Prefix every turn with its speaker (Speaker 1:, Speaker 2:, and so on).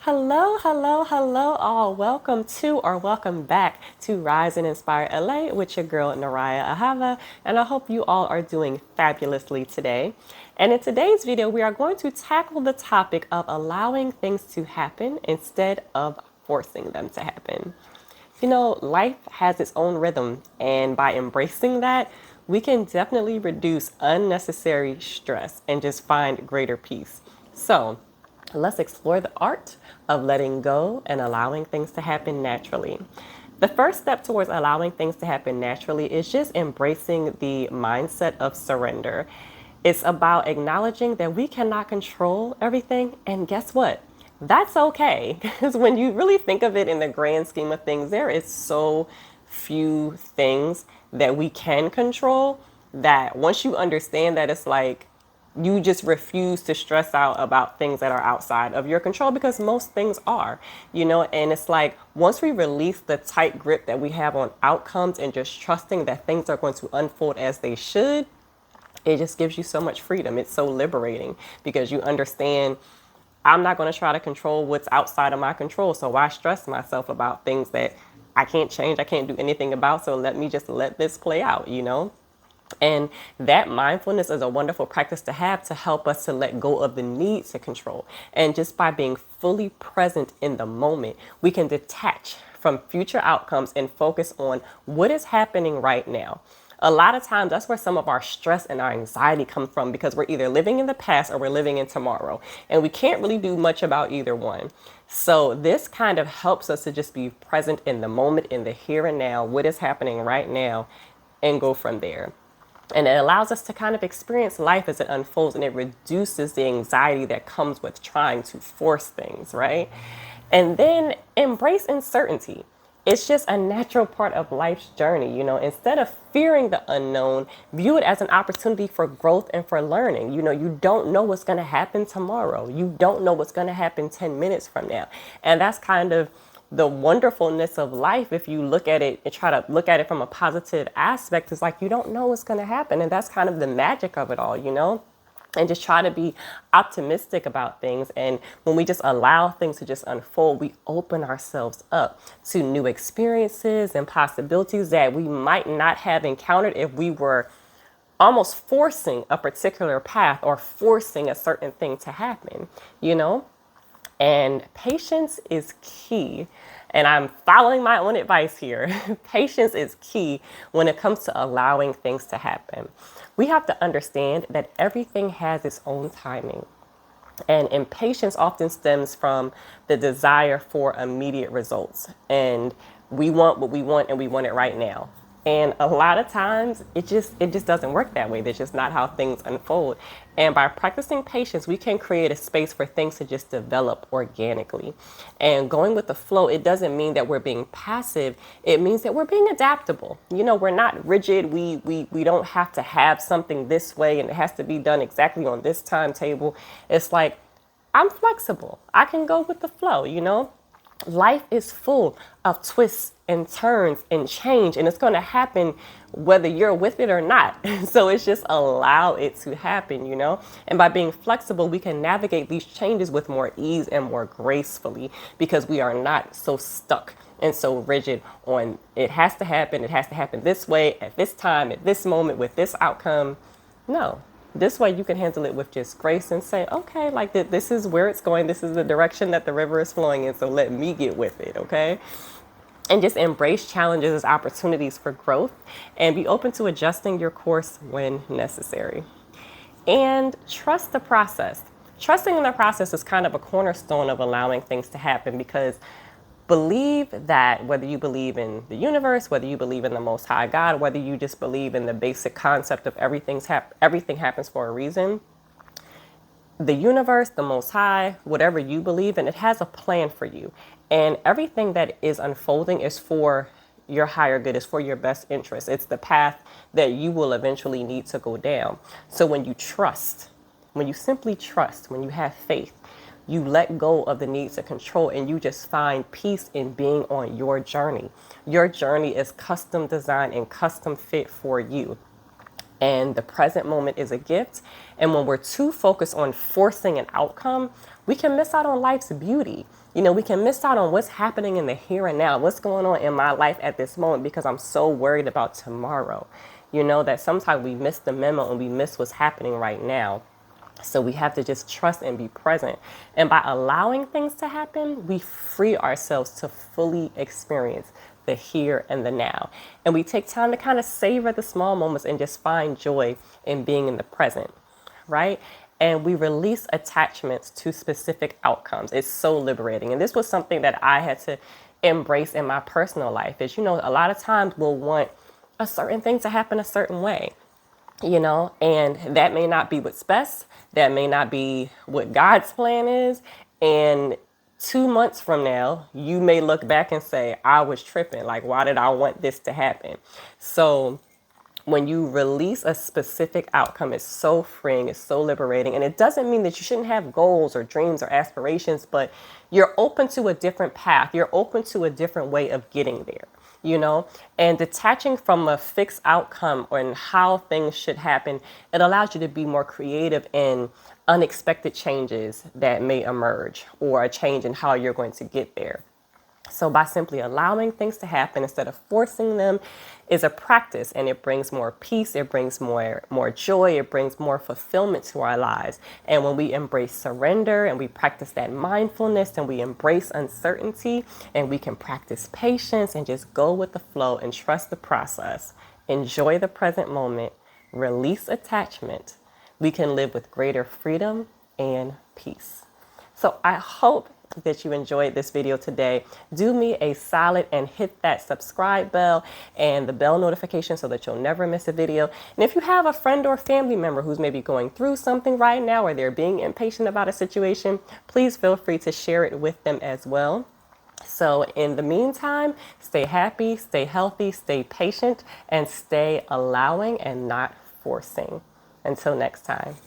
Speaker 1: Hello, hello, hello, all. Welcome to or welcome back to Rise and Inspire LA with your girl, Naraya Ahava. And I hope you all are doing fabulously today. And in today's video, we are going to tackle the topic of allowing things to happen instead of forcing them to happen. You know, life has its own rhythm, and by embracing that, we can definitely reduce unnecessary stress and just find greater peace. So, let's explore the art of letting go and allowing things to happen naturally. The first step towards allowing things to happen naturally is just embracing the mindset of surrender. It's about acknowledging that we cannot control everything, and guess what? That's okay. Because when you really think of it in the grand scheme of things, there is so few things that we can control that once you understand that, it's like you just refuse to stress out about things that are outside of your control because most things are, and it's like once we release the tight grip that we have on outcomes and just trusting that things are going to unfold as they should, it just gives you so much freedom. It's so liberating because you understand I'm not going to try to control what's outside of my control. So why stress myself about things that I can't change, I can't do anything about? So let me just let this play out. And that mindfulness is a wonderful practice to have to help us to let go of the need to control. And just by being fully present in the moment, we can detach from future outcomes and focus on what is happening right now. A lot of times that's where some of our stress and our anxiety come from because we're either living in the past or we're living in tomorrow. And we can't really do much about either one. So this kind of helps us to just be present in the moment, in the here and now, what is happening right now, and go from there. And it allows us to kind of experience life as it unfolds, and it reduces the anxiety that comes with trying to force things, right? And then embrace uncertainty. It's just a natural part of life's journey. Instead of fearing the unknown, view it as an opportunity for growth and for learning. You don't know what's going to happen tomorrow. You don't know what's going to happen 10 minutes from now. And that's kind of the wonderfulness of life. If you look at it and try to look at it from a positive aspect, it's like you don't know what's going to happen. And that's kind of the magic of it all. And just try to be optimistic about things. And when we just allow things to just unfold, we open ourselves up to new experiences and possibilities that we might not have encountered if we were almost forcing a particular path or forcing a certain thing to happen. And patience is key. And I'm following my own advice here. Patience is key when it comes to allowing things to happen. We have to understand that everything has its own timing. And impatience often stems from the desire for immediate results. And we want what we want and we want it right now. And a lot of times it just doesn't work that way. That's just not how things unfold. And by practicing patience, we can create a space for things to just develop organically. And going with the flow, it doesn't mean that we're being passive. It means that we're being adaptable. We're not rigid. We don't have to have something this way and it has to be done exactly on this timetable. It's like I'm flexible. I can go with the flow. Life is full of twists and turns and change, and it's going to happen whether you're with it or not. So it's just allow it to happen. And by being flexible, we can navigate these changes with more ease and more gracefully because we are not so stuck and so rigid on it has to happen this way, at this time, at this moment, with this outcome. No. This way you can handle it with just grace and say, okay, like this is where it's going. This is the direction that the river is flowing in. So let me get with it. Okay. And just embrace challenges as opportunities for growth and be open to adjusting your course when necessary. And trust the process. Trusting in the process is kind of a cornerstone of allowing things to happen because believe that whether you believe in the universe, whether you believe in the Most High God, whether you just believe in the basic concept of everything happens for a reason, the universe, the Most High, whatever you believe in, it has a plan for you. And everything that is unfolding is for your higher good, is for your best interest. It's the path that you will eventually need to go down. So when you trust, when you simply trust, when you have faith, you let go of the need to control and you just find peace in being on your journey. Your journey is custom designed and custom fit for you. And the present moment is a gift. And when we're too focused on forcing an outcome, we can miss out on life's beauty. You know, we can miss out on what's happening in the here and now, what's going on in my life at this moment because I'm so worried about tomorrow. You know, that sometimes we miss the memo and we miss what's happening right now. So we have to just trust and be present. And by allowing things to happen, we free ourselves to fully experience the here and the now. And we take time to kind of savor the small moments and just find joy in being in the present, right? And we release attachments to specific outcomes. It's so liberating. And this was something that I had to embrace in my personal life. Is, you know, a lot of times we'll want a certain thing to happen a certain way, you know, and that may not be what's best. That may not be what God's plan is. And 2 months from now, you may look back and say, I was tripping. Like, why did I want this to happen? So when you release a specific outcome, it's so freeing, it's so liberating. And it doesn't mean that you shouldn't have goals or dreams or aspirations, but you're open to a different path. You're open to a different way of getting there, you know, and detaching from a fixed outcome or in how things should happen, it allows you to be more creative in unexpected changes that may emerge or a change in how you're going to get there. So by simply allowing things to happen instead of forcing them is a practice, and it brings more peace, it brings more joy, it brings more fulfillment to our lives. And when we embrace surrender and we practice that mindfulness and we embrace uncertainty and we can practice patience and just go with the flow and trust the process, enjoy the present moment, release attachment, we can live with greater freedom and peace. So I hope that you enjoyed this video today. Do me a solid and hit that subscribe bell and the bell notification so that you'll never miss a video. And if you have a friend or family member who's maybe going through something right now or they're being impatient about a situation, please feel free to share it with them as well. So in the meantime, stay happy, stay healthy, stay patient, and stay allowing and not forcing. Until next time.